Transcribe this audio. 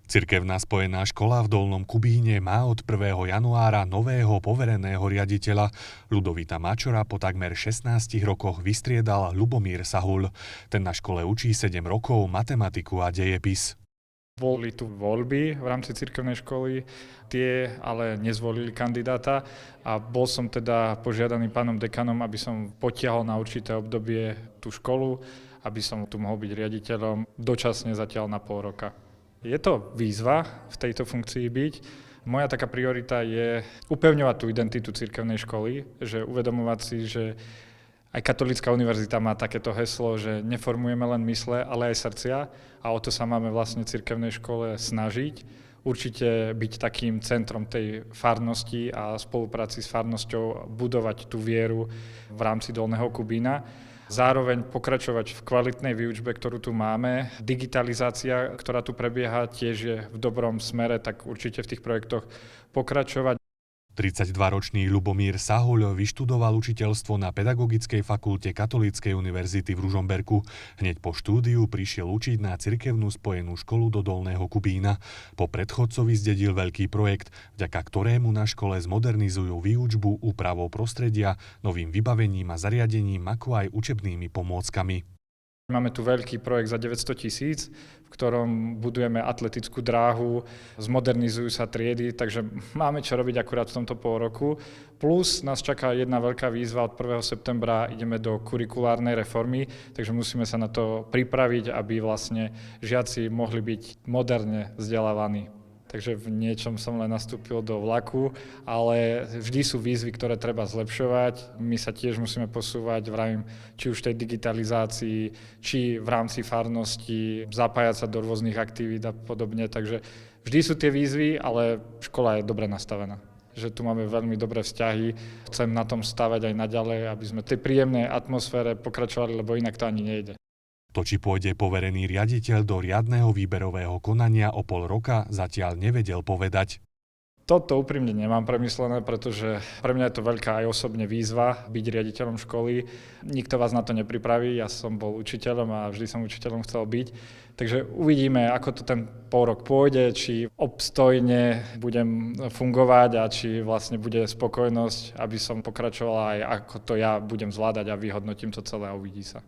Cirkevná spojená škola v Dolnom Kubíne má od 1. januára nového povereného riaditeľa. Ľudovita Mačora po takmer 16 rokoch vystriedal Ľubomír Sahul. Ten na škole učí 7 rokov matematiku a dejepis. Boli tu voľby v rámci cirkevnej školy, tie ale nezvolili kandidáta a bol som teda požiadaný pánom dekanom, aby som potiahol na určité obdobie tú školu, aby som tu mohol byť riaditeľom dočasne zatiaľ na pol roka. Je to výzva v tejto funkcii byť. Moja taká priorita je upevňovať tú identitu cirkevnej školy, že uvedomovať si, že aj Katolícka univerzita má takéto heslo, že neformujeme len mysle, ale aj srdcia a o to sa máme vlastne cirkevnej škole snažiť. Určite byť takým centrom tej farnosti a spolupráci s farnosťou budovať tú vieru v rámci Dolného Kubína. Zároveň pokračovať v kvalitnej výučbe, ktorú tu máme. Digitalizácia, ktorá tu prebieha, tiež je v dobrom smere, tak určite v tých projektoch pokračovať. 32-ročný Ľubomír Sahul vyštudoval učiteľstvo na Pedagogickej fakulte Katolíckej univerzity v Ružomberku. Hneď po štúdiu prišiel učiť na cirkevnú spojenú školu do Dolného Kubína. Po predchodcovi zdedil veľký projekt, vďaka ktorému na škole zmodernizujú výučbu úpravou prostredia, novým vybavením a zariadením, ako aj učebnými pomôckami. Máme tu veľký projekt za 900 000, v ktorom budujeme atletickú dráhu, zmodernizujú sa triedy, takže máme čo robiť akurát v tomto pol roku. Plus nás čaká jedna veľká výzva, od 1. septembra ideme do kurikulárnej reformy, takže musíme sa na to pripraviť, aby vlastne žiaci mohli byť moderne vzdelávaní. Takže v niečom som len nastúpil do vlaku, ale vždy sú výzvy, ktoré treba zlepšovať. My sa tiež musíme posúvať, vravím, či už v tej digitalizácii, či v rámci farnosti, zapájať sa do rôznych aktivít a podobne. Takže vždy sú tie výzvy, ale škola je dobre nastavená. Že tu máme veľmi dobré vzťahy. Chcem na tom stavať aj naďalej, aby sme v tej príjemnej atmosfére pokračovali, lebo inak to ani nejde. To, či pôjde poverený riaditeľ do riadneho výberového konania o pol roka, zatiaľ nevedel povedať. Toto úprimne nemám premyslené, pretože pre mňa je to veľká aj osobne výzva byť riaditeľom školy. Nikto vás na to nepripraví, ja som bol učiteľom a vždy som učiteľom chcel byť. Takže uvidíme, ako to ten pol rok pôjde, či obstojne budem fungovať a či vlastne bude spokojnosť, aby som pokračoval aj ako to ja budem zvládať a vyhodnotím to celé a uvidí sa.